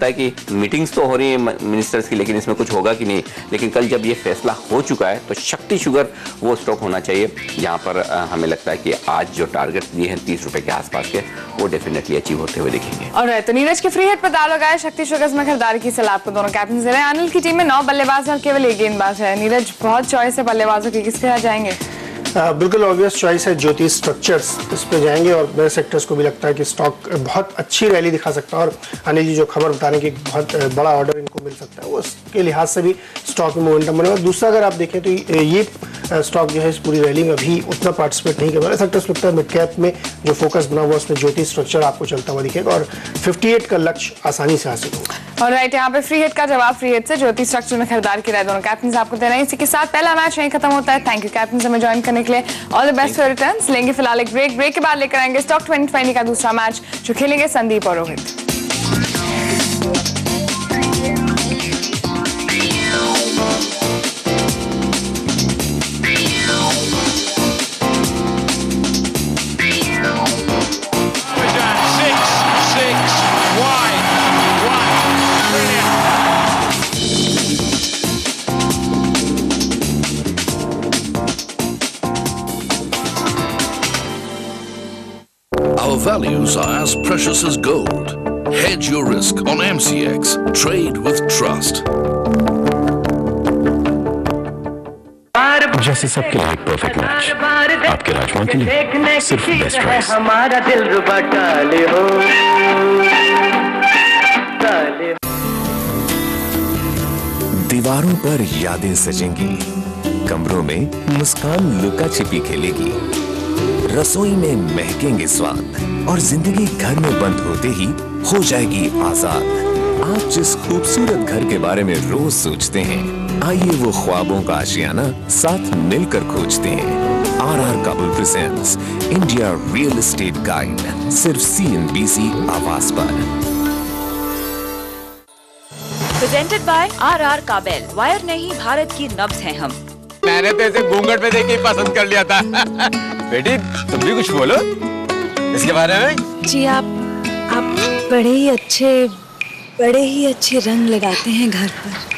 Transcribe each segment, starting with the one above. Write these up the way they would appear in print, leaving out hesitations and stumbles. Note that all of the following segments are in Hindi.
लगता है कि मीटिंग्स तो हो रही है मिनिस्टर्स की, लेकिन इसमें कुछ होगा कि नहीं। लेकिन कल जब ये फैसला हो चुका है तो शक्ति शुगर वो स्टॉक होना चाहिए जहाँ पर हमें लगता है कि आज जो टारगेट दिए हैं 30 रुपए के आसपास के, वो डेफिनेटली अचीव होते हुए दिखेंगे। और तो नीरज के फ्री हिट पर दाव लगाया, शक्ति शुगर्स में खरीदारी की सलाह आपको दोनों कैप्टन दे रहे हैं। अनिल की टीम में 9 बल्लेबाज और केवल 1 गेंदबाज है। नीरज, बहुत चॉइस है बल्लेबाजों की, किसके साथ जाएंगे? बिल्कुल ऑब्वियस चॉइस है, ज्योति स्ट्रक्चर्स इस पे जाएंगे और मेरे सेक्टर्स को भी लगता है कि स्टॉक बहुत अच्छी रैली दिखा सकता है और अनिल जी जो खबर बता रहे हैं कि बहुत बड़ा ऑर्डर इनको मिल सकता है, वो उसके लिहाज से भी स्टॉक में मोमेंटम बनेगा। दूसरा अगर आप देखें तो ये स्टॉक जो है इस पूरी रैली में अभी उतना पार्टिसिपेट नहीं कर रहा है। सेक्टर्स लगता है मिड कैप में जो फोकस बना हुआ उसमें ज्योति स्ट्रक्चर आपको चलता हुआ दिखेगा और 58 का लक्ष्य आसानी से हासिल होगा। और राइट, यहाँ पे फ्री हिट का जवाब फ्री हिट से ज्योति स्ट्रक्चर में खरीदार की राय दोनों कैप्टन आपको दे रहे हैं। इसी के साथ पहला मैच यहीं खत्म होता है। थैंक यू कैप्टन हमें ज्वाइन करने के लिए, all the best for returns. लेंगे फिलहाल एक ब्रेक के बाद लेकर आएंगे स्टॉक 2020 का दूसरा मैच जो खेलेंगे संदीप और Rohit. Our values are as precious as gold. Hedge your risk on MCX. Trade with trust. जैसे सबके लिए एक परफेक्ट मैच, आपके राजकुमार के लिए सिर्फ बेस्ट प्राइस। हमारा दिल रुबा डाले हो डाले। दीवारों पर यादें सजेंगी, कमरों में मुस्कान लुका छिपी खेलेगी, रसोई में महकेंगे स्वाद और जिंदगी घर में बंद होते ही हो जाएगी आजाद। आप जिस खूबसूरत घर के बारे में रोज सोचते हैं, आइए वो ख्वाबों का आशियाना साथ मिलकर खोजते हैं। R Kabel presents India real estate guide, सिर्फ CNBC आवाज पर। Presented by R Kabel. Wire नहीं, भारत की नब्ज हैं हम। मैंने तो ऐसे घूंघट में देख के पसंद कर लिया था। बेटी तुम भी कुछ बोलो इसके बारे में। जी आप बड़े ही अच्छे रंग लगाते हैं घर पर।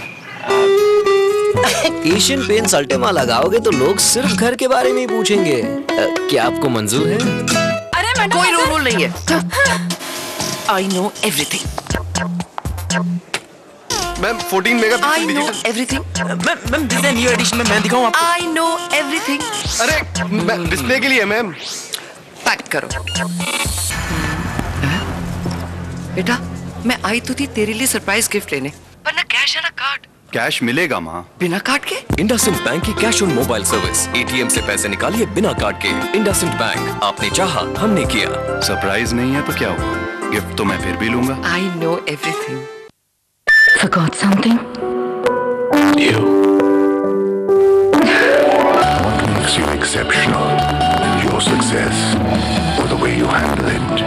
एशियन पेंट्स अल्टीमा लगाओगे तो लोग सिर्फ घर के बारे में ही पूछेंगे। क्या आपको मंजूर है? अरे कोई रूल नहीं है। I know everything. Ma'am 14 megapixel I know everything. Ma'am this new edition में मैं दिखाऊं आपको। I know everything. अरे डिस्प्ले के लिए मैम। पैक करो। बेटा मैं आई तो थी तेरे लिए सरप्राइज गिफ्ट लेने, पर ना कैश है ना कार्ड। कैश मिलेगा माँ। बिना कार्ड के? इंडसइंड बैंक की cash on mobile service. ATM से पैसे निकालिए बिना कार्ड के। इंडसइंड बैंक, आपने चाहा हमने किया। सरप्राइज नहीं है तो क्या हुआ, गिफ्ट तो मैं फिर भी लूंगा। आई know everything. Forgot something? You. What makes you exceptional? Your success or the way you handle it?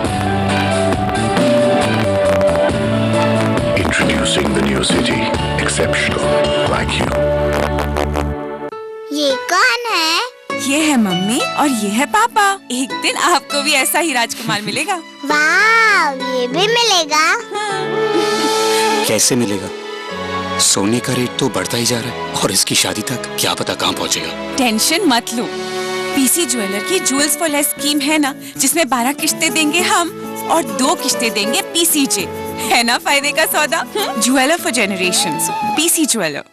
Introducing the new city, exceptional like you. ये कौन है? ये है मम्मी और ये है पापा। एक दिन आपको भी ऐसा ही राजकुमार मिलेगा। वाव, ये भी मिलेगा? कैसे मिलेगा? सोने का रेट तो बढ़ता ही जा रहा है और इसकी शादी तक क्या पता कहाँ पहुँचेगा। टेंशन मत लो, PC ज्वेलर की ज्वेल्स फॉर लेस स्कीम है ना, जिसमें 12 किश्तें देंगे हम और 2 किश्तें देंगे PCJ। है ना फायदे का सौदा? Jeweller for generations, PC jeweller.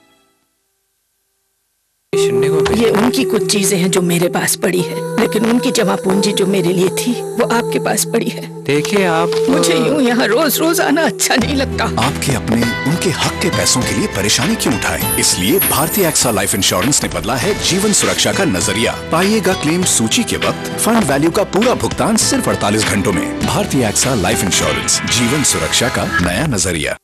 ये उनकी कुछ चीजें हैं जो मेरे पास पड़ी है, लेकिन उनकी जमा पूंजी जो मेरे लिए थी वो आपके पास पड़ी है। देखिए आप, मुझे यूं यहाँ रोज रोज आना अच्छा नहीं लगता। आपके अपने उनके हक के पैसों के लिए परेशानी क्यों उठाएं? इसलिए भारतीय एक्सा लाइफ इंश्योरेंस ने बदला है जीवन सुरक्षा का नजरिया। पाइएगा क्लेम सूची के वक्त फंड वैल्यू का पूरा भुगतान सिर्फ 48 घंटों में। भारतीय एक्सा लाइफ इंश्योरेंस, जीवन सुरक्षा का नया नजरिया।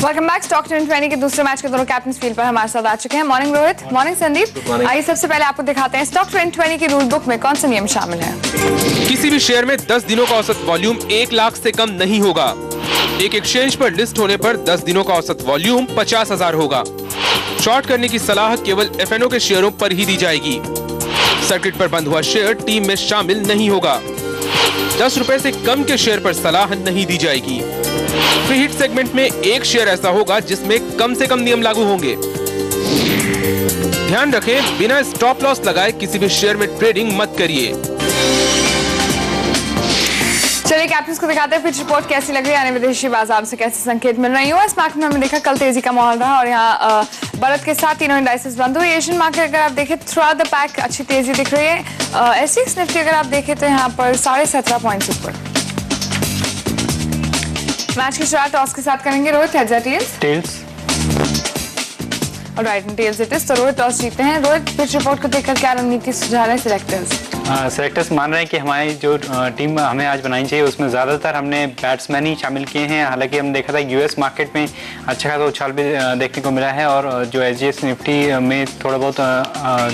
Welcome back. स्टॉक 2020 के दूसरे मैच के दोनों कैप्टन फील्ड पर हमारे साथ आ चुके हैं। Morning Rohit, morning Sandeep. आइए सबसे पहले आपको दिखाते हैं स्टॉक 2020 की रूल बुक में कौन से नियम शामिल हैं। किसी भी शेयर में 10 दिनों का औसत वॉल्यूम 1 लाख से कम नहीं होगा। एक एक्सचेंज पर लिस्ट होने पर 10 दिनों का औसत वॉल्यूम 50,000 होगा। शॉर्ट करने की सलाह केवल FNO के शेयरों पर ही दी जाएगी। सर्किट पर बंद हुआ शेयर टीम में शामिल नहीं होगा। 10 रुपए से कम के शेयर पर सलाह नहीं दी जाएगी। फ्री हिट सेगमेंट में एक शेयर ऐसा होगा जिसमें कम से कम नियम लागू होंगे। ध्यान रखें, बिना स्टॉप लॉस लगाए किसी भी शेयर में ट्रेडिंग मत करिए। चलिए कैप्टन को दिखाते हैं पिच रिपोर्ट कैसी लग रही है, यानी विदेशी बाजार से कैसे संकेत मिल रहे हैं। यूएस मार्केट में हमने देखा कल तेजी का माहौल रहा और यहाँ बढ़त के साथ तीनों इंडाइसेस बंद हुए। एशियन मार्केट अगर आप देखें थ्रू आउट द पैक अच्छी तेजी दिख रही है। एसएक्स निफ्टी अगर आप देखें तो यहाँ पर 17.5 पॉइंट्स ऊपर। मैच की शुरुआत टॉस के साथ करेंगे। रोहित, हेड्स या tails? Alright, tails it is. तो रोहित टॉस जीते हैं। रोहित, पिच रिपोर्ट को देखकर क्या रणनीति सुझा रहे हैं सिलेक्टर्स? सेलेक्टर्स मान रहे हैं कि हमारी जो टीम हमें आज बनानी चाहिए उसमें ज़्यादातर हमने बैट्समैन ही शामिल किए हैं। हालांकि हमने देखा था यूएस मार्केट में अच्छा खासा उछाल भी देखने को मिला है और जो एसजीएस निफ्टी में थोड़ा बहुत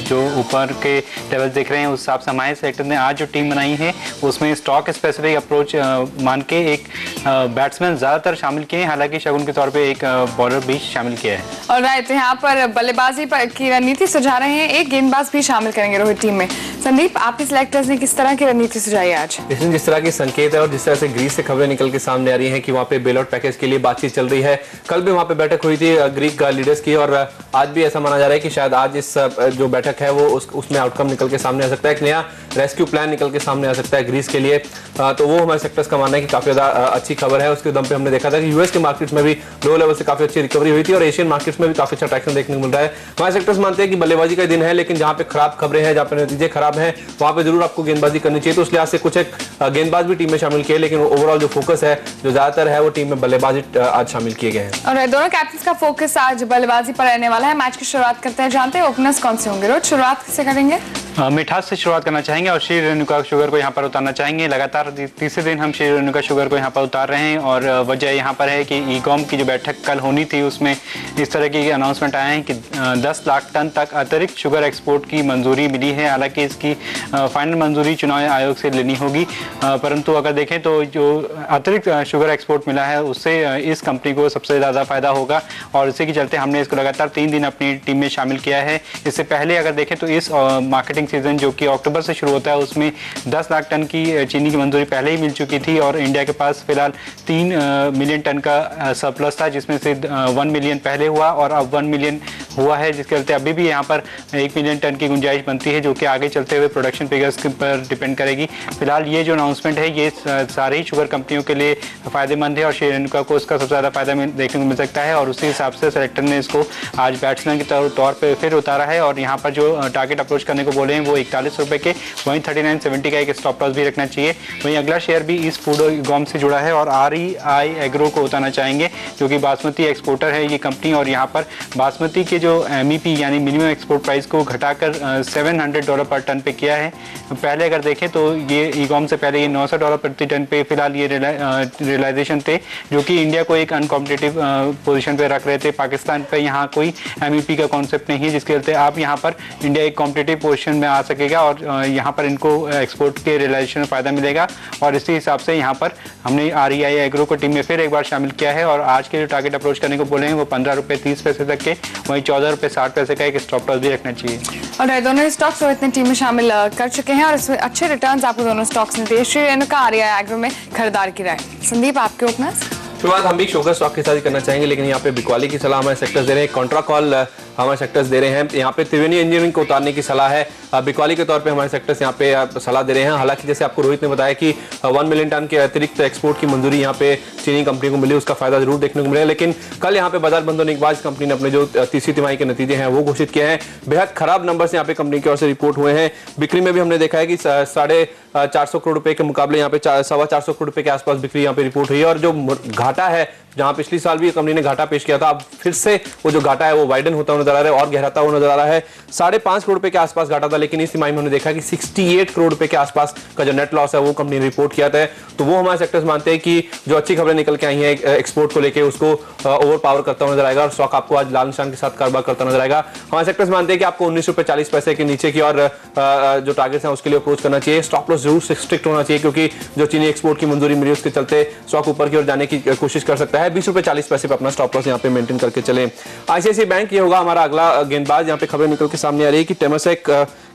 जो ऊपर के लेवल देख रहे हैं उस हिसाब से हमारे सेलेक्टर ने आज जो टीम बनाई है उसमें स्टॉक स्पेसिफिक अप्रोच मान के एक बैट्समैन ज़्यादातर शामिल किए हैं। हालांकि शगुन के तौर पर एक बॉलर भी शामिल किया है। ऑलराइट, यहाँ पर बल्लेबाजी की रणनीति सुझा रहे हैं, एक गेंदबाज भी शामिल करेंगे रोहित टीम में। संदीप, आपके सिलेक्टर्स ने किस तरह की रणनीति सुझाई आज? इसमें जिस तरह की संकेत है और जिस तरह से ग्रीस से खबरें निकल के सामने आ रही हैं कि वहाँ पे बेल आउट पैकेज के लिए बातचीत चल रही है। कल भी वहाँ पे बैठक हुई थी ग्रीक लीडर्स की और आज भी ऐसा माना जा रहा है कि शायद आज इस जो बैठक है वो उसमें आउटकम निकल के सामने आ सकता है, एक नया रेस्क्यू प्लान निकल के सामने आ सकता है ग्रीस के लिए। तो वो हमारे सेक्टर्स का मानना है कि काफी ज्यादा अच्छी खबर है। उसके दम पे हमने देखा था कि यूएस के मार्केट्स में भी लो लेवल से काफी अच्छी रिकवरी हुई थी और एशियन मार्केट्स में भी काफी अच्छा ट्रैक्शन देखने को मिल रहा है। हमारे सेक्टर्स मानते हैं कि बल्लेबाजी का दिन है, लेकिन जहाँ पे खराब खबरें हैं, जहाँ पे नतीजे खराब हैं, वहाँ पे जरूर आपको गेंदबाजी करनी चाहिए। तो उस लिहाज से कुछ एक गेंदबाज भी टीम में शामिल किए, लेकिन ओवरऑल जो फोकस है जो ज्यादातर है वो टीम में बल्लेबाजी आज शामिल किए गए हैं। और दोनों कैप्टन का फोकस आज बल्लेबाजी पर रहने वाला है। मैच की शुरुआत करते हैं, जानते हैं ओपनर्स कौन से होंगे। रोज शुरुआत किससे करेंगे? मिठास से शुरुआत करना चाहेंगे और श्री रेणुका शुगर को यहाँ पर उतारना चाहेंगे। लगातार तीसरे दिन हम श्री रेणुका शुगर को यहाँ पर उतार रहे हैं और वजह यहाँ पर है कि ईकॉम की जो बैठक कल होनी थी उसमें इस तरह की अनाउंसमेंट आए हैं कि 10 लाख टन तक अतिरिक्त शुगर एक्सपोर्ट की मंजूरी मिली है। हालांकि इसकी फाइनल मंजूरी चुनाव आयोग से लेनी होगी, परंतु अगर देखें तो जो अतिरिक्त शुगर एक्सपोर्ट मिला है उससे इस कंपनी को सबसे ज़्यादा फायदा होगा और इसी के चलते हमने इसको लगातार 3 दिन अपनी टीम में शामिल किया है। इससे पहले अगर देखें तो इस मार्केटिंग सीजन जो कि अक्टूबर से शुरू होता है उसमें 10 लाख टन की चीनी की मंजूरी पहले ही मिल चुकी थी और इंडिया के पास फिलहाल 3 मिलियन टन का सरप्लस था, जिसमें से 1 मिलियन पहले हुआ और अब 1 मिलियन हुआ है, जिसके चलते अभी भी यहाँ पर 1 मिलियन टन की गुंजाइश बनती है जो कि आगे चलते हुए प्रोडक्शन फिगर्स पर डिपेंड करेगी। फिलहाल ये जो अनाउंसमेंट है ये सारी ही शुगर कंपनियों के लिए फायदेमंद है और श्री रेणुका को इसका सबसे ज़्यादा फायदा देखने को मिल सकता है और उसी हिसाब से सेलेक्टर ने इसको आज बैट्समैन के तौर पर फिर उतारा है और यहाँ पर जो टारगेट अप्रोच करने को बोले हैं वो 41 रुपये के, वहीं 39.70 का एक स्टॉप लॉस भी रखना चाहिए। वहीं अगला शेयर भी इस फूड गॉम से जुड़ा है और REI एग्रो को उतारना चाहेंगे जो कि बासमती एक्सपोर्टर है ये कंपनी और यहाँ पर बासमती के जो MEP यानी मिनिमम एक्सपोर्ट प्राइस को घटाकर $700 पर टन पे किया है। पहले अगर देखें तो ये ईकॉम से पहले ये $900 प्रति टन पे फिलहाल ये रियलाइजेशन थे जो कि इंडिया को एक अनकॉम्पिटिटिव पोजीशन पे रख रहे थे। पाकिस्तान पे यहाँ कोई MEP का कॉन्सेप्ट नहीं है, जिसके चलते आप यहाँ पर इंडिया एक कॉम्पिटिटिव पोजीशन में आ सकेगा और यहाँ पर इनको एक्सपोर्ट के रियलाइजेशन में फ़ायदा मिलेगा और इसी हिसाब से यहाँ पर हमने REI एग्रो को टीम में फिर एक बार शामिल किया है और आज के जो टारगेट अप्रोच करने को बोले हैं वो 15 रुपये 30 पैसे तक के, वहीं 14 रुपये 60 पैसे का एक स्टॉप लॉस भी रखना चाहिए। और दोनों स्टॉक्स रोहित ने टीम में शामिल कर चुके हैं और इसमें अच्छे रिटर्न्स आपको दोनों स्टॉक्स ने दिए। श्री रेणुका REI एग्रो में खरीदार की राय। संदीप, आपके ओपनर्स? शुरुआत हम भी शोकर स्टॉक के साथ ही करना चाहेंगे, लेकिन यहाँ पे बिकवाली की सलाह हमारे सेक्टर्स दे रहे हैं, कॉन्ट्रा कॉल हमारे सेक्टर्स दे रहे हैं। यहाँ पे त्रिवेणी इंजीनियरिंग को उतारने की सलाह है, बिकवाली के तौर पे हमारे सेक्टर्स यहाँ पे सलाह दे रहे हैं। हालांकि जैसे आपको रोहित ने बताया कि 1 मिलियन टन के अतिरिक्त एक्सपोर्ट की मंजूरी यहाँ पे चीनी कंपनी को मिली, उसका फायदा जरूर देखने को मिला। लेकिन कल यहाँ पे बाजार बंद होने के बाद कंपनी ने अपने जो तीसरी तिमाही के नतीजे हैं वो घोषित किए हैं। बेहद खराब नंबर्स यहाँ पे कंपनी की ओर से रिपोर्ट हुए हैं। बिक्री में भी हमने देखा है कि 450 करोड़ रुपए के मुकाबले यहाँ पे 425 करोड़ रुपए के आसपास बिक्री यहाँ पे रिपोर्ट हुई है और जो घाटा है जहां पिछली साल भी कंपनी ने घाटा पेश किया था, अब फिर से वो जो घाटा है वो वाइडन होता हुआ नजर आ रहा है और गहराता हुआ नजर आ रहा है। 5.5 करोड़ रुपए के आसपास घाटा था, लेकिन इस तिमाही में हमने देखा कि 68 करोड़ रुपए के आसपास का जो नेट लॉस है वो कंपनी ने रिपोर्ट किया था। तो वो हमारे सेक्टर्स मानते हैं कि जो अच्छी खबरें निकल के आई हैं एक्सपोर्ट को लेकर उसको ओवर पावर करता हुआ नजर आएगा और स्टॉक आपको आज लाल निशान के साथ कारोबार करता नजर आएगा। हमारे सेक्टर्स मानते हैं कि आपको 19 रुपए 40 पैसे के नीचे की और जो टारगेट्स हैं उसके लिए अप्रोच करना चाहिए। स्टॉप लॉस जरूर स्ट्रिक्ट होना चाहिए क्योंकि जो चीनी एक्सपोर्ट की मंजूरी मिली उसके चलते स्टॉक ऊपर की ओर जाने की कोशिश कर सकता है। 20 रुपए 40 पैसे पे अपना स्टॉप लॉस यहाँ पे मेंटेन करके चले। ICICI बैंक ये होगा हमारा अगला गेंदबाज। यहाँ पे खबर निकल के सामने आ रही है कि टेमासेक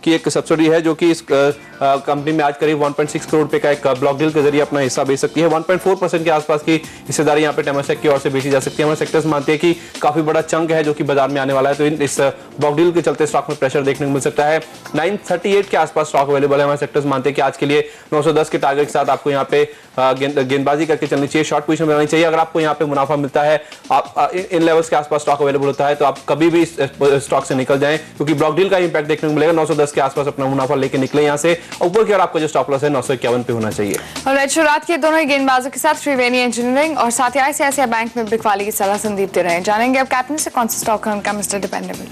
की एक सब्सिडी है जो कि इस कंपनी में आज करीब 1.6 करोड़ रुपए का एक ब्लॉक डील के जरिए अपना हिस्सा बेच सकती है। 1.4% के आसपास की हिस्सेदारी यहाँ पे टेमासेक की ओर से बेची जा सकती है। हमारे सेक्टर्स मानते हैं कि काफी बड़ा चंक है जो कि बाजार में आने वाला है, तो इस ब्लॉक डील के चलते स्टॉक में प्रेशर देखने को मिल सकता है। 938 के आसपास स्टॉक अवेलेबल है। हमारे सेक्टर्स मानते हैं कि आज के लिए 910 के टारगेट के साथ आपको यहाँ पे गेंदबाजी करके चलनी चाहिए, शॉर्ट पोजीशन बनानी चाहिए। अगर आपको यहाँ पे मुनाफा मिलता है, आप इन लेवल्स के आसपास स्टॉक अवेलेबल होता है, तो आप कभी भी स्टॉक से निकल जाएं, क्योंकि ब्लॉक डील का इंपैक्ट देखने को मिलेगा। 910 के आसपास अपना मुनाफा लेके निकले यहाँ से। ऊपर की ओर आपका जो स्टॉप लॉस है 951 पे होना चाहिए। और शुरुआत के दोनों ही गेंदबाजों के साथ त्रिवेणी इंजीनियरिंग और साथ ही ICICI बैंक में बिकवाली की सलाह संदीप दे रहे हैं। जानेंगे अब कैप्टन से कौन सा स्टॉक है उनका मिस्टर डिपेंडेबल।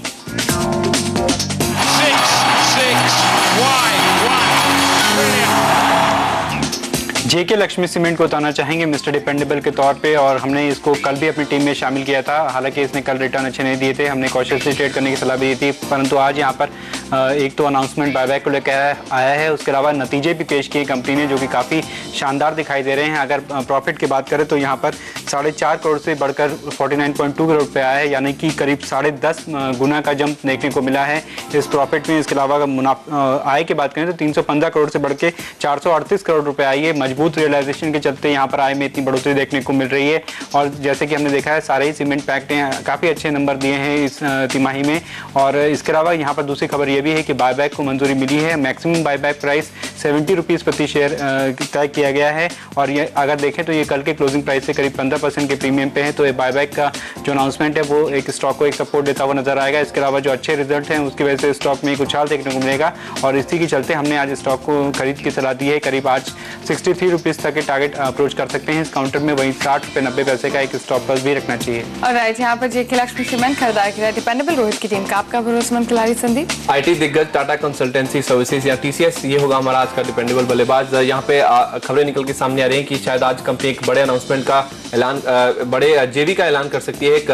जेके लक्ष्मी सीमेंट को उतारना चाहेंगे मिस्टर डिपेंडेबल के तौर पे, और हमने इसको कल भी अपनी टीम में शामिल किया था। हालांकि इसने कल रिटर्न अच्छे नहीं दिए थे, हमने कॉशियसली ट्रेड करने की सलाह भी दी थी, परंतु आज यहाँ पर एक तो अनाउंसमेंट बायबैक को लेकर आया है, उसके अलावा नतीजे भी पेश किए कंपनी ने जो कि काफ़ी शानदार दिखाई दे रहे हैं। अगर प्रॉफिट की बात करें तो यहाँ पर 4.5 करोड़ से बढ़कर 49.2 करोड़ रुपये आया है, यानी कि करीब 10.5 गुना का जंप देखने को मिला है इस प्रॉफिट में। इसके अलावा आय की बात करें तो 315 करोड़ से बढ़ के 438 करोड़ रुपये आई है। मजबूत रियलाइजेशन के चलते यहाँ पर आय में इतनी बढ़ोतरी देखने को मिल रही है, और जैसे कि हमने देखा है सारे ही सीमेंट पैक्ट हैं, काफ़ी अच्छे नंबर दिए हैं इस तिमाही में। और इसके अलावा यहाँ पर दूसरी खबर ये भी है कि बायबैक को मंजूरी मिली है। मैक्सिमम बायबैक प्राइस 70 रुपीज़ प्रति शेयर तय किया गया है, और ये अगर देखें तो ये कल के क्लोजिंग प्राइस से करीब 15% के प्रीमियम पे है। तो ये बायबैक का जो अनाउंसमेंट है वो एक स्टॉक को एक सपोर्ट देता हुआ नजर आएगा। इसके अलावा जो अच्छे रिजल्ट हैं उसकी वजह से स्टॉक में एक उछाल देखने को मिलेगा, और इसी के चलते हमने आज स्टॉक को खरीद की सलाह दी है। करीब आज 63 रुपीज़ तक के टारगेट अप्रोच कर सकते हैं इस काउंटर में। वहीं 60 रुपये 90 पैसे का एक स्टॉप लॉस भी रखना चाहिए। और राइट, यहाँ पर जेके लक्ष्मी सीमेंट खरीदार के लिए डिपेंडेबल रोहित की टीम का आपका भरोसेमंद खिलाड़ी संदीप। IT दिग्गज टाटा कंसल्टेंसी सर्विसेज या TCS ये होगा हमारा आज का डिपेंडेबल बल्लेबाज। यहाँ पे खबरें निकल के सामने आ रही हैं कि शायद आज कंपनी एक बड़े अनाउंसमेंट का ऐलान, बड़े जेवी का ऐलान कर सकती है। एक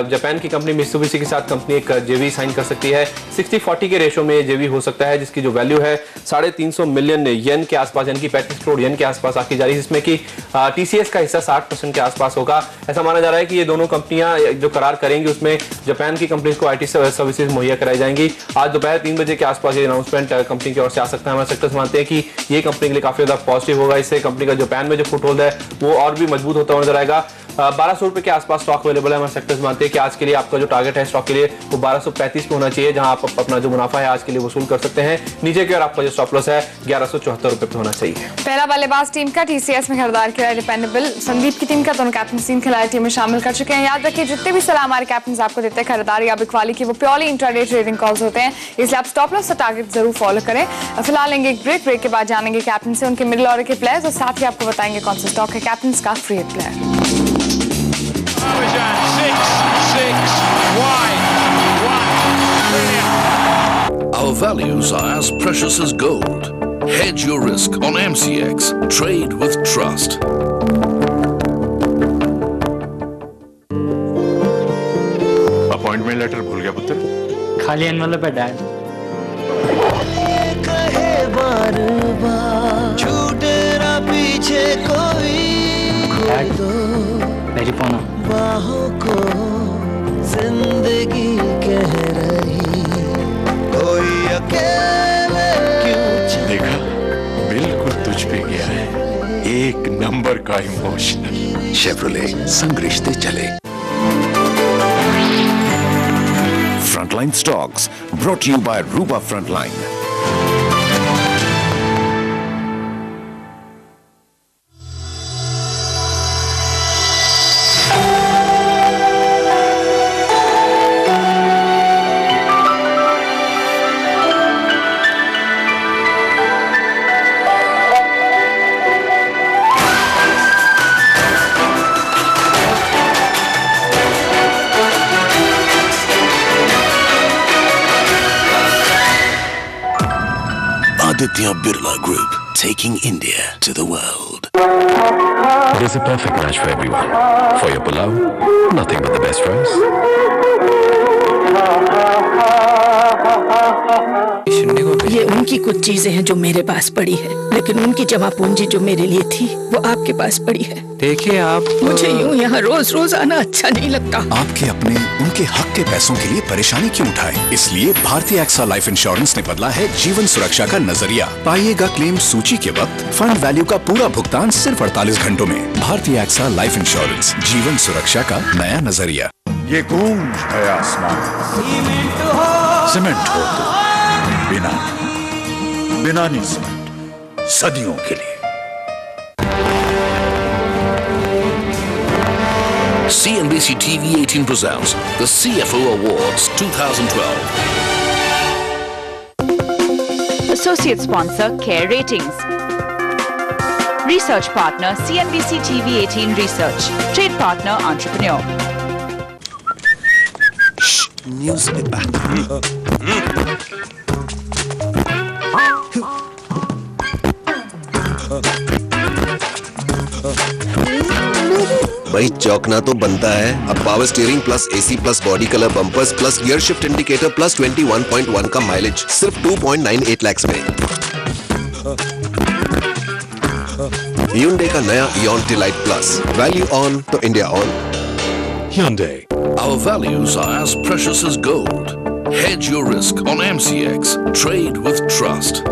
जापान की कंपनी मित्सुबिशी के साथ कंपनी एक जेवी साइन कर सकती है। 60-40 के रेशो में जेवी हो सकता है, जिसकी जो वैल्यू है 350 मिलियन येन के आसपास, यानी कि 35 करोड़ येन के आसपास आकी जा रही है, जिसमें कि TCS का हिस्सा 60% के आसपास होगा। ऐसा माना जा रहा है कि ये दोनों कंपनियां जो करार करेंगी उसमें जापान की कंपनीज को IT सर्विसेज मुहैया कराई जाएंगी। आज दोपहर 3 बजे के आसपास ये अनाउंसमेंट कंपनी की ओर से आ सकता है। हमारे सेक्टर्स मानते हैं कि ये कंपनी के लिए काफी ज्यादा पॉजिटिव होगा। इससे कंपनी का जापान में जो फुटहोल्ड है वो और भी मजबूत होता हुआ नजर आएगा। 1200 रुपए के आसपास स्टॉक अवेलेबल है। हमारे सेक्टर्स मानते हैं कि आज के लिए आपका जो टारगेट है स्टॉक के लिए वो 1235 पे होना चाहिए, जहां आप अपना जो मुनाफा है आज के लिए वसूल कर सकते हैं। नीचे की ओर आपका जो स्टॉप लॉस है 1174 रुपए पे होना चाहिए। पहला बल्लेबाज टीम का TCS में खरीदार के लिए डिपेंडेबल संदीप की टीम का दोनों कैप्टन टीम खिलाड़ी टीम में शामिल कर चुके हैं। याद रखिए जितने भी सलाह हमारे कैप्टन आपको देते हैं खरीदार या बिकवाली की, वो प्योरली इंट्राडे ट्रेडिंग कॉल्स होते हैं, इसलिए आप स्टॉप लॉस से टारगेट जरूर फॉलो करें। फिलहाल लेंगे एक ब्रेक के बाद जानेंगे कैप्टन से उनके मिडिल ऑर्डर के प्लेयर्स, और साथ ही आपको बताएंगे कौन सा स्टॉक है कैप्टन का free hit player. Our values are as precious as gold. Hedge your risk on MCX. Trade with trust. Appointment letter भूल गया पुत्र? खाली एनवेलप है डैड। कहे बार बार छूटे ना पीछे कोई, डैड मेरी फोन बाहों को जिंदगी कह रही, कोई अकेले क्यों। देखा, बिल्कुल तुझ पे गया है, एक नंबर का इमोशनल। शेवरोले संग रिश्ते चले। Frontline Stocks brought to you by Rupa Frontline. Aditya Birla Group, taking India to the world. There's a perfect match for everyone. For your pulao, nothing but the best fries. शून्य को ये उनकी कुछ चीजें हैं जो मेरे पास पड़ी है, लेकिन उनकी जमा पूंजी जो मेरे लिए थी वो आपके पास पड़ी है। देखिए आप, मुझे यूं यहाँ रोज रोज आना अच्छा नहीं लगता। आपके अपने उनके हक के पैसों के लिए परेशानी क्यों उठाए? इसलिए भारतीय एक्सा लाइफ इंश्योरेंस ने बदला है जीवन सुरक्षा का नजरिया। पाइएगा क्लेम सूची के वक्त फंड वैल्यू का पूरा भुगतान सिर्फ 48 घंटों में। भारतीय एक्सा लाइफ इंश्योरेंस, जीवन सुरक्षा का नया नजरिया। ये गूंज है आसमान, सीमेंट हो तो बिना नहीं सीमेंट, सदियों के लिए। CNBC TV 18 presents the CFO Awards 2012. Associate sponsor Care Ratings. Research partner CNBC TV 18 Research. Trade partner Entrepreneur. Music भाई चौंकना तो बनता है। अब power steering plus AC plus body colour bumpers plus gear shift indicator plus 21.1 का माइलेज सिर्फ 2.98 लाख में। Hyundai का नया Ion Delight Plus, value on तो India on. Hyundai. Our values are as precious as gold. Hedge your risk on MCX. Trade with trust.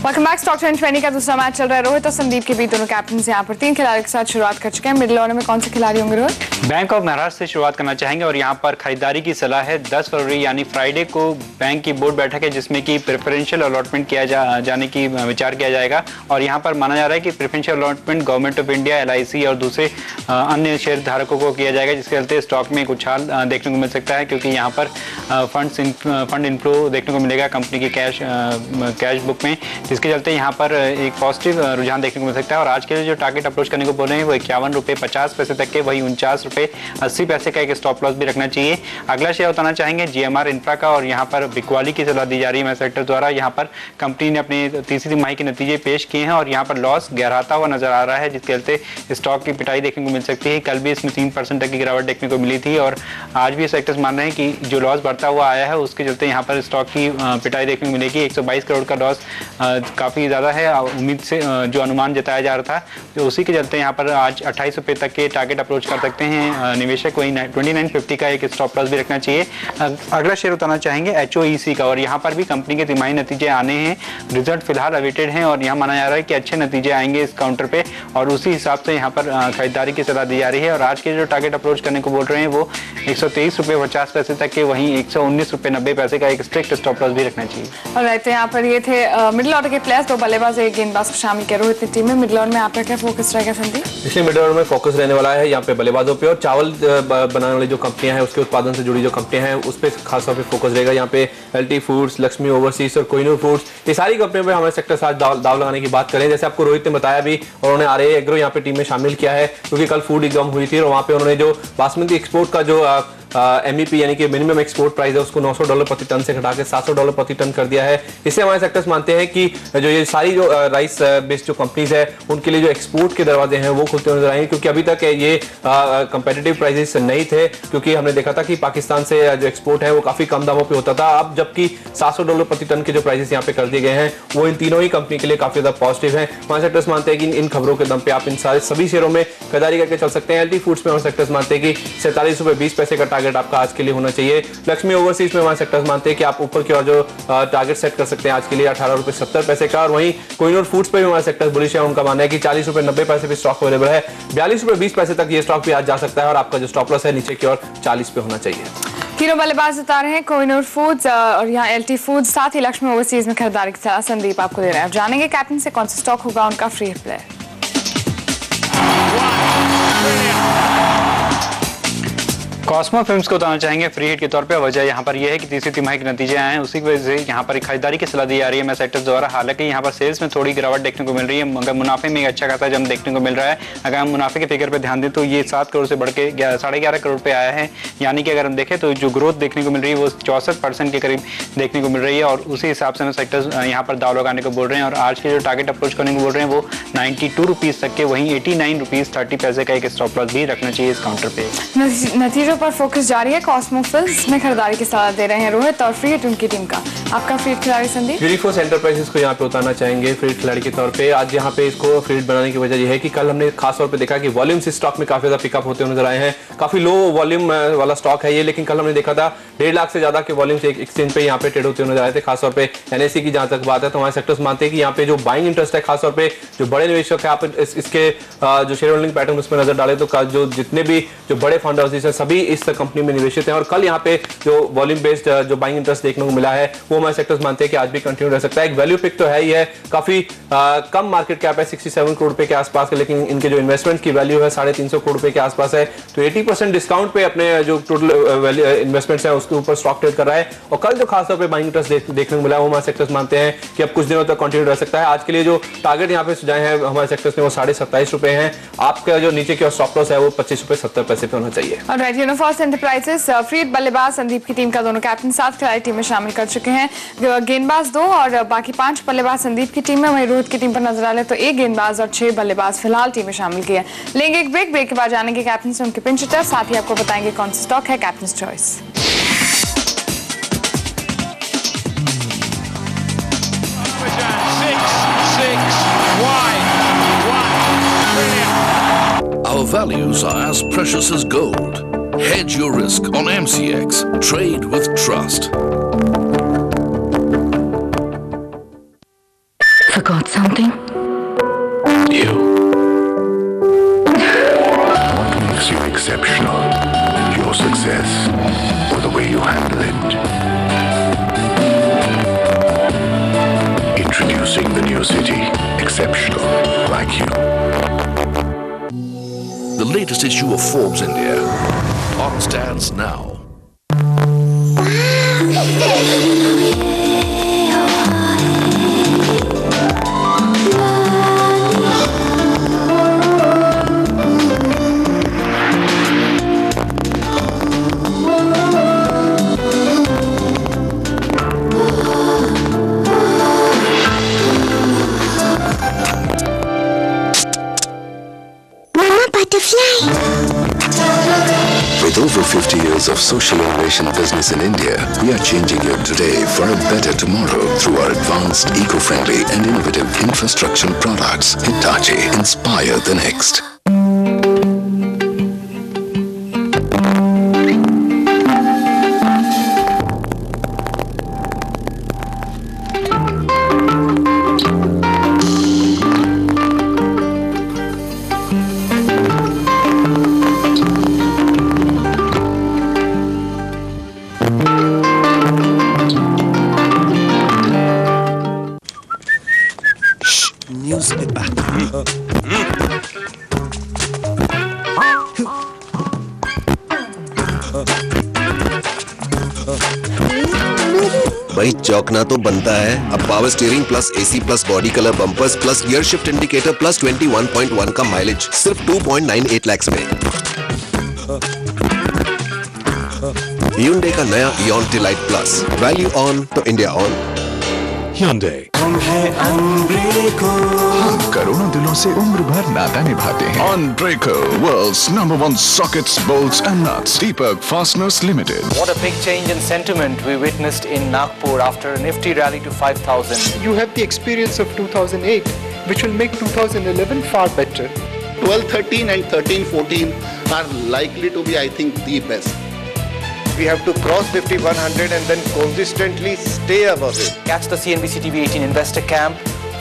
Welcome back. Stock 2020 का दूसरा मैच चल रहा है। रोहित और संदीप के बीच दोनों कैप्टन यहाँ पर 3 खिलाड़ियों के साथ शुरुआत कर चुके हैं। मिडिल ऑर्डर में कौन से खिलाड़ी होंगे रोहित? बैंक ऑफ महाराष्ट्र से शुरुआत करना चाहेंगे और यहाँ पर खरीदारी की सलाह है। 10 फरवरी यानी फ्राइडे को बैंक की बोर्ड बैठक है जिसमें कि प्रेफरेंशियल अलॉटमेंट किया जाने की विचार किया जाएगा और यहाँ पर माना जा रहा है कि preferential allotment government of India, LIC और दूसरे अन्य शेयर धारकों को किया जाएगा, जिसके चलते स्टॉक में एक उछाल देखने को मिल सकता है क्योंकि यहाँ पर फंड इनफ्लो देखने को मिलेगा कंपनी की कैश बुक में, जिसके चलते यहाँ पर एक पॉजिटिव रुझान देखने को मिल सकता है। और आज के लिए जो टारगेट अप्रोच करने को बोल रहे हैं वो 51 रुपये 50 पैसे तक के, वही 49 रुपये 80 पैसे का एक स्टॉप लॉस भी रखना चाहिए। अगला शेयर बताना चाहेंगे GMR इंफ्रा का और यहाँ पर बिकवाली की सलाह दी जा रही है सेक्टर द्वारा। यहाँ पर कंपनी ने अपने तीसरी तिमाही के नतीजे पेश किए हैं और यहाँ पर लॉस गहराता हुआ नजर आ रहा है, जिसके चलते स्टॉक की पिटाई देखने को मिल सकती है। कल भी इसमें 3% तक की गिरावट देखने को मिली थी और आज भी सेक्टर्स मान रहे हैं कि जो लॉस बढ़ता हुआ आया है उसके चलते यहाँ पर स्टॉक की पिटाई देखने को मिलेगी। 122 करोड़ का लॉस काफी ज्यादा है उम्मीद से, जो अनुमान जताया जा रहा था, तो उसी के चलते यहाँ पर आज 28 रुपये तक के टारगेट अप्रोच कर सकते हैं निवेशक। वही 2950 का एक स्टॉप लॉस भी रखना चाहिए। अगला शेयर उतारना चाहेंगे HOEC का और यहाँ पर भी कंपनी के तिमाही नतीजे आने हैं। रिजल्ट फिलहाल अवेटेड हैं और यहाँ माना जा रहा है कि अच्छे नतीजे आएंगे इस काउंटर पे और उसी हिसाब से यहाँ पर खरीदारी की सलाह दी जा रही है। और आज के जो टारगेट अप्रोच करने को बोल रहे हैं वो 123 रुपये 50 पैसे तक के, वहीं 119 रुपये 90 पैसे का एक स्ट्रिक्ट स्टॉप लॉस भी रखना चाहिए। और रहते यहाँ पर ये थे मिडिल ऑर्डर के प्लेयर्स, 2 बल्लेबाज एक गेंदबाज को शामिल किया रोहित टीम में। मिडिल ऑर्डर में आपका क्या फोकस रहेगा संदीप? इसलिए मिडिल ऑर्डर में फोकस रहने वाला है यहाँ पे बल्लेबाजों पे और चावल बनाने वाली जो कंपनियां हैं उसके उत्पादन से जुड़ी जो कंपनियां हैं उस पर खास तौर पे फोकस रहेगा। यहाँ पे LT फूड्स, लक्ष्मी ओवरसीज और कोहिनूर फूड्स, ये सारी कंपनियों पे हमारे सेक्टर साथ दाव लगाने की बात करें। जैसे आपको रोहित ने बताया भी और उन्होंने RA एग्रो यहाँ पे टीम में शामिल किया है क्योंकि कल फूड एग्जाम हुई थी और वहाँ पे उन्होंने जो बासमती एक्सपोर्ट का जो MEP यानी कि मिनिमम एक्सपोर्ट प्राइस है उसको $900 प्रति टन से घटा के $700 प्रति टन कर दिया है। इससे हमारे सेक्टर्स मानते हैं कि जो ये सारी जो राइस बेस्ड जो कंपनीज है उनके लिए जो एक्सपोर्ट के दरवाजे हैं वो खुलते नजर आएंगे, क्योंकि अभी तक ये कंपेटिटिव प्राइसेस नहीं थे, क्योंकि हमने देखा था कि पाकिस्तान से जो एक्सपोर्ट है वो काफी कम दामों पे होता था। अब जबकि $700 प्रति टन के जो प्राइसेस यहाँ पे कर दिए गए हैं वो इन तीनों ही कंपनी के लिए काफी ज्यादा पॉजिटिव है। हमारे सेक्टर्स मानते हैं कि इन खबरों के दम पे आप इन सारे सभी शेयरों में खरीदारी करके चल सकते हैं। LT फूड्स में हमारे सेक्टर्स मानते हैं कि 47 रुपये 20 पैसे का टारगेट आपका आज के लिए होना चाहिए। लक्ष्मी ओवरसीज में हमारे सेक्टर्स मानते हैं कि आप ऊपर की ओर जो टारगेट सेट कर सकते हैं आज के लिए 18 रुपये 70 पैसे का। और वहीं कोहिनूर फूड्स पे भी हमारे सेक्टर्स बुलिश है, उनका मानना है कि 40 रुपये 90 पैसे पे स्टॉक अवेलेबल है। 42 रुपये 20 पैसे तक ये स्टॉक भी आज जा सकता है और आपका जो स्टॉप लॉस है नीचे की ओर 40 पे होना चाहिए। तीनों बल्लेबाज उतारे हैं कोहिनूर फूड्स और यहाँ LT फूड्स, साथ ही लक्ष्मी ओवरसीज में खरीदारी की सलाह संदीप आपको दे रहे हैं। आप जानेंगे कैप्टन से कौन सा स्टॉक होगा उनका फ्री प्लेयर। कॉस्मो फिल्म्स को बताना चाहेंगे फ्री हिट के तौर पे। वजह यहाँ पर यह है कि तीसरी तिमाही के नतीजे आए हैं, उसी की वजह से यहाँ पर खरीदारी की सलाह दी जा रही है मैच सेक्टर्स द्वारा। हालांकि यहाँ पर सेल्स में थोड़ी गिरावट देखने को मिल रही है, मगर मुनाफे में अच्छा खासा जंप देखने को मिल रहा है। अगर हम मुनाफे के फिगर पर ध्यान दें तो ये 7 करोड़ से बढ़ के 11.5 करोड़ पे आया है, यानी कि अगर हम देखें तो जो ग्रोथ देखने को मिल रही है वो 64% के करीब देखने को मिल रही है। और उसी हिसाब से सेक्टर्स यहाँ पर दाव लगाने को बोल रहे हैं और आज के जो टारगेट अप्रोच करने को बोल रहे हैं वो 92 रुपीज़ तक के, वहीं 89 रुपीज़ 30 पैसे का एक स्टॉप लॉस भी रखना चाहिए इस काउंटर पे। नतीजों पर फोकस जारी है। कॉस्मो फिल्म्स में खरीदारी की सलाह दे रहे हैं रोहित और फ्री हिट उनकी टीम का। आपका फ्री हिट खिलाड़ी संदीप। यूनिफोर्स एंटरप्राइजेस को यहाँ पे उतारना चाहेंगे फ्री हिट खिलाड़ी के तौर पे। आज यहाँ पे इसको फ्री हिट बनाने की वजह यह है कि कल हमने खास तौर पे देखा कि वॉल्यूम्स इस स्टॉक में काफी ज्यादा पिकअप होते नजर आए हैं। काफी लो वॉल्यूम वाला स्टॉक है ये, लेकिन कल हमने देखा था 1.5 लाख से ज्यादा के वॉल्यूम्स एक एक्सचेंज पे यहाँ पे ट्रेड होते नजर आए थे। खासतौर पे एनएससी की जहां तक बात है तो हमारे सेक्टर्स मानते हैं कि यहाँ पे जो बाइंग इंटरेस्ट है, खासतौर पे जो बड़े निवेशक है, आप इसके जो शेयर होल्डिंग पैटर्न उसमें नजर डाले तो जो जितने भी जो बड़े फंड हाउसेस हैं सभी इस कंपनी में निवेशित हैं। और कल यहाँ पे जो वॉल्यूम बेस्ड जो बाइंग इंटरेस्ट देखने को मिला है वो हमारे सेक्टर्स मानते हैं कि आज भी कंटिन्यू रह सकता है। एक वैल्यू पिक तो है ही है, काफी कम मार्केट कैप है 67 करोड़ रुपए के आसपास, लेकिन इनके जो इन्वेस्टमेंट की वैल्यू है 350 करोड़ रुपए के आसपास है। तो 80% डिस्काउंट पे अपने जो टोटल इन्वेस्टमेंट्स है उसके ऊपर स्टॉक ट्रेड कर रहा है। और कल जो खासतौर पे बाइंग इंटरेस्ट देखने को मिला है वो हमारे सेक्टर्स मानते हैं कि अब कुछ दिनों तक कंटिन्यू रह सकता है। आज के लिए जो टारगेट यहाँ पे सुझाए हैं हमारे सेक्टर्स ने वो 27.5 रुपए हैं। आपका जो नीचे की स्टॉप लॉस है वो 25 रुपए 70 पैसे पे होना चाहिए। ऑलराइट, यूनिफोर्स एंटरप्राइजेस फ्री बल्लेबाज संदीप की टीम का दोनों कैप्टन 7 खिलाड़ी टीम में शामिल कर चुके हैं। गेंदबाज 2 और बाकी 5 बल्लेबाज संदीप की टीम में। वहीं रोहित की टीम पर नजर डाले तो 1 गेंदबाज और 6 बल्लेबाज फिलहाल टीम में शामिल किए। लेंगे एक ब्रेक के बाद जानेंगे कैप्टन से उनके पिंच हिटर, साथ ही आपको बताएंगे कौन सा स्टॉक है captain choice. Our values are as precious as gold. Hedge your risk on MCX. Trade with trust. Forgot something? You. What makes you exceptional? Your success or the way you handle it? Introducing the new city. Exceptional like you. The latest issue of Forbes India. On stands now. With over 50 years of social innovation business in India, we are changing your today for a better tomorrow through our advanced, eco-friendly and innovative infrastructure products. Hitachi, inspire the next. भाई चौंकना तो बनता है। अब power steering plus AC plus body colour bumpers plus gear shift indicator plus 21.1 का माइलेज सिर्फ 2.98 लाख में। Hyundai का नया Ion Delight Plus, value on तो इंडिया ऑन। Hyundai। हम करोड़ों दिलों से उम्र भर नाता निभाते हैं। Unbreaker, world's #1 sockets, bolts and nuts. Deepak Fasteners Limited. What a big change in sentiment we witnessed in Nagpur after a nifty rally to 5,000. You have the experience of 2008, which will make 2011 far better. 12-13 and 13-14 are likely to be, I think, the best. We have to cross 50-100 and then consistently stay above it. Catch the CNBC TV 18 Investor Camp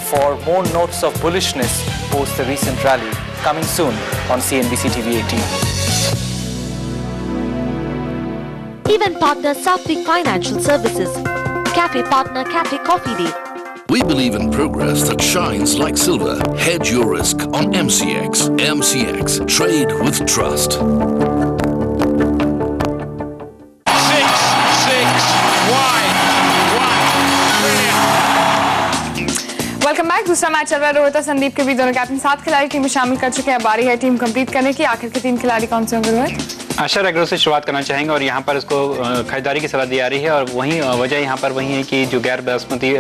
for more notes of bullishness post the recent rally. Coming soon on CNBC TV 18. Event partner Satvik Financial Services. Cafe partner Cafe Coffee Day. We believe in progress that shines like silver. Hedge your risk on MCX. MCX. Trade with trust. Back. दूसरा मैच चल रहा है रोहित और संदीप के बीच। दोनों कैप्टन 7 खिलाड़ी टीम में शामिल कर चुके हैं। बारी है टीम कंप्लीट करने की। आखिर के 3 खिलाड़ी कौन से होंगे रोहित? आशा एग्रो से शुरुआत करना चाहेंगे और यहाँ पर इसको खरीदारी की सलाह दी जा रही है और वहीं वजह यहाँ पर वही है कि जो गैर बासमती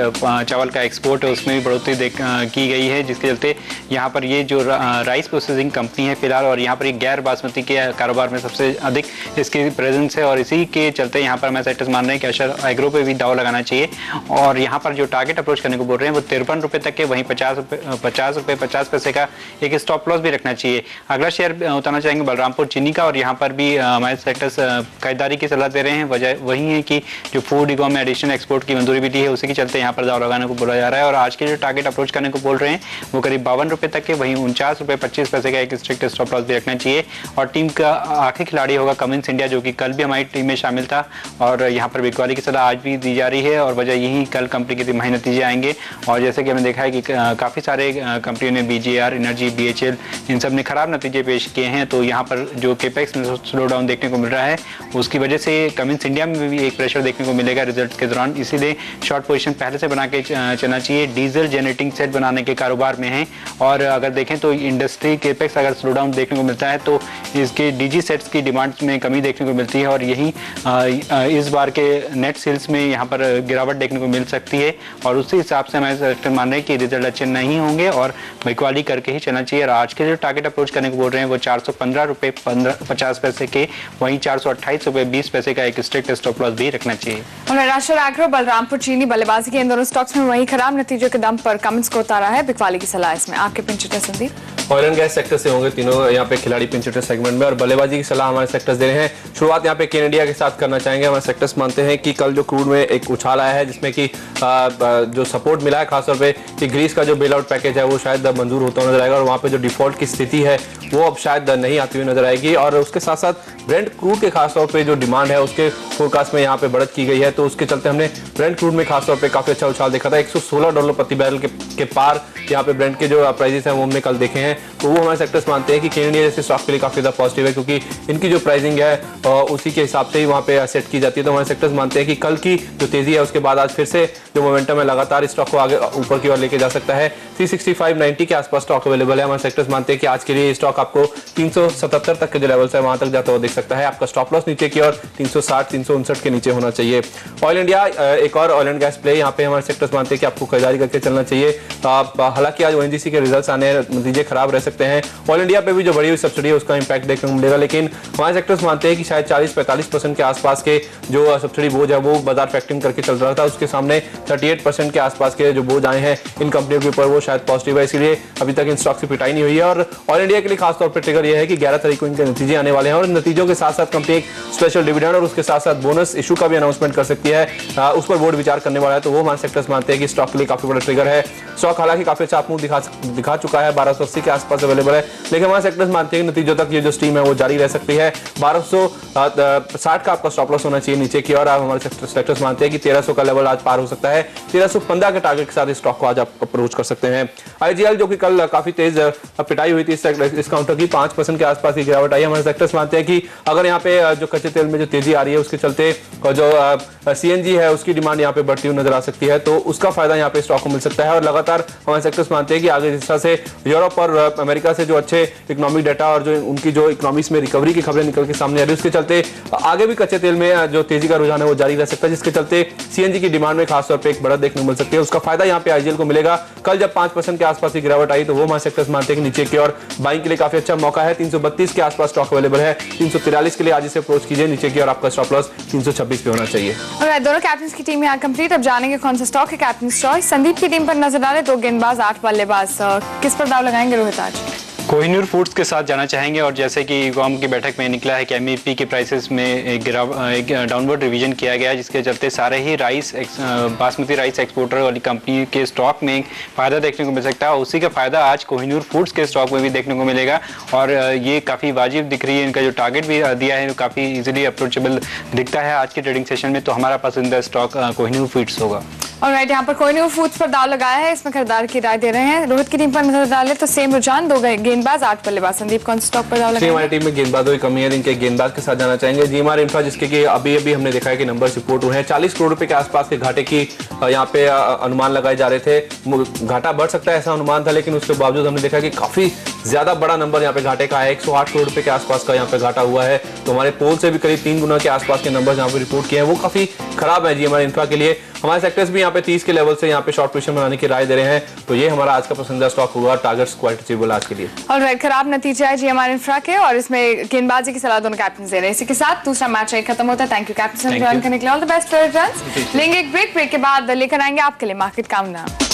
चावल का एक्सपोर्ट है उसमें भी बढ़ोतरी की गई है, जिसके चलते यहाँ पर ये जो राइस प्रोसेसिंग कंपनी है फिलहाल और यहाँ पर ये गैर बासमती के कारोबार में सबसे अधिक इसकी प्रेजेंस है और इसी के चलते यहाँ पर मैं सेक्टर्स मान रहे हैं कि आशा एग्रो पे भी दाव लगाना चाहिए। और यहाँ पर जो टारगेट अप्रोच करने को बोल रहे हैं वो 53 रुपये तक के, वहीं 50 पैसे का एक स्टॉप लॉस भी रखना चाहिए। अगला शेयर उतारना चाहेंगे बलरामपुर चीनी का और यहाँ पर भी हमारे सेक्टर्स खरीदारी की सलाह दे रहे हैं। वजह वही है कि जो फूड इकॉम में एडिशनल एक्सपोर्ट की मंजूरी भी दी है उसी के चलते यहाँ पर दाव लगाने को बोला जा रहा है। और आज के जो टारगेट अप्रोच करने को बोल रहे हैं वो करीब 52 रुपये तक के, वहीं 49 रुपये 25 पैसे का एक स्ट्रिक्ट स्टॉप लॉस भी रखना चाहिए। और टीम का आखिरी खिलाड़ी होगा कमिंस इंडिया, जो कि कल भी हमारी टीम में शामिल था और यहाँ पर बिकवाली की सलाह आज भी दी जा रही है। और वजह यही कल कंपनी के तिमाही नतीजे आएंगे और जैसे कि हमने देखा है कि काफ़ी सारे कंपनियों ने BGR, एनर्जी, BHL इन सब ने खराब नतीजे पेश किए हैं। तो यहाँ पर जो केपेक्स में स्लो डाउन देखने को मिल रहा है उसकी वजह से कमिंस इंडिया में भी एक प्रेशर देखने को मिलेगा रिजल्ट के दौरान, इसीलिए शॉर्ट पोजीशन पहले से बना के चलना चाहिए। डीजल जनरेटिंग सेट बनाने के कारोबार में है और अगर देखें तो इंडस्ट्री केपेक्स अगर स्लो डाउन देखने को मिलता है तो इसके DG सेट्स की डिमांड में कमी देखने को मिलती है और यही इस बार के नेट सेल्स में यहाँ पर गिरावट देखने को मिल सकती है। और उसी हिसाब से हमारे सेक्टर मान रहे हैं कि रिजल्ट अच्छे नहीं होंगे और बिकवाली करके ही चलना चाहिए। और आज के जो टारगेट अप्रोच करने को बोल रहे हैं वो 415 रुपये 50 पैसे के, वहीं 428 रुपये 20 पैसे का एक स्ट्रिक्ट स्टॉप लॉस भी रखना चाहिए। आशा एग्रो, बलरामपुर चीनी बल्लेबाजी के इन दोनों स्टॉक्स में वही खराब नतीजों के दम पर कमिंस को उतारा है। बिकवाली की सलाह इसमें। आपके pinch hitter Sandeep? Oil and gas sector से होंगे तीनों यहाँ पे खिलाड़ी पिंच हिटर सेगमेंट में और बल्लेबाजी की सलाह हमारे सेक्टर्स दे रहे हैं। शुरुआत यहाँ पे केन इंडिया के साथ करना चाहेंगे। हमारे सेक्टर्स मानते हैं कि कल जो क्रूड में एक उछाल आया है जिसमें कि जो सपोर्ट मिला है खासतौर पे कि ग्रीस का जो बेल आउट पैकेज है वो शायद मंजूर होता नजर आएगा और वहाँ पे जो डिफॉल्ट की स्थिति है वो अब शायद नहीं आती हुई नजर आएगी। और उसके साथ साथ ब्रेंट क्रूड के खासतौर पे जो डिमांड है उसके फोरकास्ट में यहाँ पे बढ़त की गई है, तो उसके चलते हमने ब्रेंट क्रूड में खासतौर पे काफी अच्छा उछाल देखा था। $116 प्रति बैरल के पार यहाँ पे ब्रेंट के जो प्राइसेस हैं वो हमने कल देखे हैं। तो वो हमारे सेक्टर्स मानते हैं कि केन इंडिया जैसे स्टॉक के लिए काफी ज्यादा पॉजिटिव है क्योंकि इनकी जो प्राइसिंग है उसी के हिसाब से ही वहाँ पे सेट की जाती है। तो हमारे सेक्टर्स मानते हैं कि कल की जो तेजी है उसके बाद आज फिर से जो मोमेंटम है लगातार इस स्टॉक को आगे ऊपर की ओर लेके जा सकता है। 365.90 के आसपास स्टॉक अवेलेबल है। हमारे सेक्टर्स मानते हैं कि आज के लिए स्टॉक आपको 377 तक के जो लेवल्स है वहां तक जाता हुआ देख सकता है। आपका स्टॉप लॉस नीचे की ओर 360 359 के नीचे होना चाहिए। ऑयल इंडिया एक और ऑयल एंड गैस प्ले, यहाँ पे हमारे सेक्टर्स मानते हैं कि आपको खरीदारी करके चलना चाहिए। हालांकि आज ONGC के रिजल्ट्स आने नतीजे खराब रह सकते हैं। ऑयल इंडिया पे भी जो बढ़ी हुई सब्सिडी है उसका इंपैक्ट देखने को मिलेगा, लेकिन हमारे सेक्टर्स मानते हैं कि शायद 40-45% के आसपास के जो सब्सिडी बोझ है वो बाजार फैक्टरिंग करके चल रहा था, उसके सामने 38% के आसपास के जो बोझ आए हैं इन कंपनियों के ऊपर वो शायद पॉजिटिव है, इसलिए अभी तक इन स्टॉक की पिटाई नहीं हुई है। और ऑयल इंडिया के लिए खासतौर पर ट्रिगर यह है कि 11 तारीख को इनके नतीजे आने वाले हैं और नतीजों के साथ साथ कंपनी एक स्पेशल डिविडेंड और उसके साथ साथ बोनस इशू का भी अनाउंसमेंट कर सकती है, उस पर बोर्ड विचार करने वाला है। तो वो हमारे सेक्टर्स मानते हैं कि स्टॉक के लिए काफी बड़ा ट्रिगर है। स्टॉक हालांकि काफी अच्छा मूव दिखा चुका है, 1280 के आसपास अवेलेबल है, लेकिन हमारे सेक्टर्स मानते हैं कि नतीजों तक ये जो स्ट्रीम है वो जारी रह सकती है। 1260 का आपका स्टॉप लॉस होना चाहिए नीचे की, और आप हमारे सेक्टर्स मानते हैं कि 1300 का लेवल आज पार हो सकता है। 1315 के टारगेट के साथ इस स्टॉक को आज आप अप्रोच कर सकते हैं। IGL जो कि कल काफी तेज पिटाई हुई थी इस काउंटर की, 5% के आसपास की गिरावट आई। हमारे सेक्टर्स मानते हैं कि अगर यहाँ पे जो कच्चे तेल में जो तेजी आ रही है उसके चलते जो CNG है उसकी डिमांड यहाँ पे बढ़ती हुई नजर आ सकती है, तो उसका फायदा यहाँ पे स्टॉक को मिल सकता है। और लगातार हमारे सेक्टर्स मानते हैं कि आगे जिस तरह से यूरोप और अमेरिका से जो अच्छे इकोनॉमिक डाटा और जो उनकी जो इकोनॉमिक्स में रिकवरी की खबरें निकल के सामने आ रही है उसके चलते आगे भी कच्चे तेल में जो तेजी का रुझान है वो जारी रह सकता है, जिसके चलते CNG की डिमांड में खासतौर पर एक बढ़त देखने को मिल सकती है। उसका फायदा यहाँ पे IGL को मिलेगा। कल जब 5% के आसपास की गिरावट आई तो वो हमारे सेक्टर्स मानते हैं कि नीचे की और बाइंग के लिए काफी अच्छा मौका है। 332 के आसपास स्टॉक अवेलेबल है, 343 के लिए आज इसे अप्रोच कीजिए नीचे की और आपका स्टॉप लॉस 326 पे होना चाहिए। दोनों कैप्टन की टीम यहाँ कंप्लीट। अब जानेंगे कौन सा स्टॉक है कैप्टन चॉइस। संदीप की टीम पर नजर डालें, 2 गेंदबाज 8 बल्लेबाज, किस पर दाव लगाएंगे रोहित आज? कोहिनूर फूड्स के साथ जाना चाहेंगे और जैसे कि ईकॉम की बैठक में निकला है कि MEP के प्राइसेस में एक डाउनवर्ड रिवीजन किया गया है, जिसके चलते सारे ही बासमती राइस एक्सपोर्टर वाली कंपनी के स्टॉक में फायदा देखने को मिल सकता है। उसी का फायदा आज कोहिनूर फूड्स के स्टॉक में भी देखने को मिलेगा और ये काफ़ी वाजिब दिख रही है। इनका जो टारगेट भी दिया है काफ़ी इजीली अप्रोचेबल दिखता है आज के ट्रेडिंग सेशन में, तो हमारा पसंदीदा स्टॉक कोहिनूर फूड्स होगा। ऑलराइट, यहाँ पर कोहिनूर फूड्स पर दाव लगाया है, इसमें खरीदार की राय दे रहे हैं। रोहित की टीम पर नजर डाले तो सेम रुझान, 2 गेंदबाज 8 बल्लेबाज। संदीप कौन स्टॉक पर दाव लगाया? हमारी टीम में गेंदबाजों की कमी है, इनके गेंदबाज के साथ जाना चाहेंगे जीएमआर इंफ्रा, जिसके कि अभी हमने देखा है कि नंबर रिपोर्ट हुए हैं। 40 करोड़ रुपए के आसपास के घाटे की यहाँ पे अनुमान लगाए जा रहे थे। घाटा बढ़ सकता है ऐसा अनुमान था, लेकिन उसके बावजूद हमने देखा कि काफी ज्यादा बड़ा नंबर यहाँ पे घाटे का है। 108 करोड़ रुपए के आसपास का यहाँ पे घाटा हुआ है। तो हमारे पोल से भी करीब 3 गुना के आसपास के नंबर यहाँ पे रिपोर्ट किए हैं, वो काफी खराब है जीएमआर इंफ्रा के लिए। हमारे सेक्टर्स भी यहाँ पे 30 के लेवल से यहाँ पे शॉर्ट पोजीशन बनाने की राय दे रहे हैं। तो ये हमारा आज का पसंदीदा स्टॉक हुआ टारगेट्स क्वाइट अचीवेबल आज के लिए। ऑलराइट, खराब नतीजा है जीएमआर इंफ्रा के और इसमें गेंदबाजी की सलाह दोनों कैप्टन दे रहे हैं। इसी के साथ दूसरा मैच खत्म होता है। थैंक यू कैप्टन ज्वाइन करने के लिए। All the best for returns. लेंगे एक ब्रेक के बाद लेकर आएंगे आपके लिए मार्केट काउंटडाउन।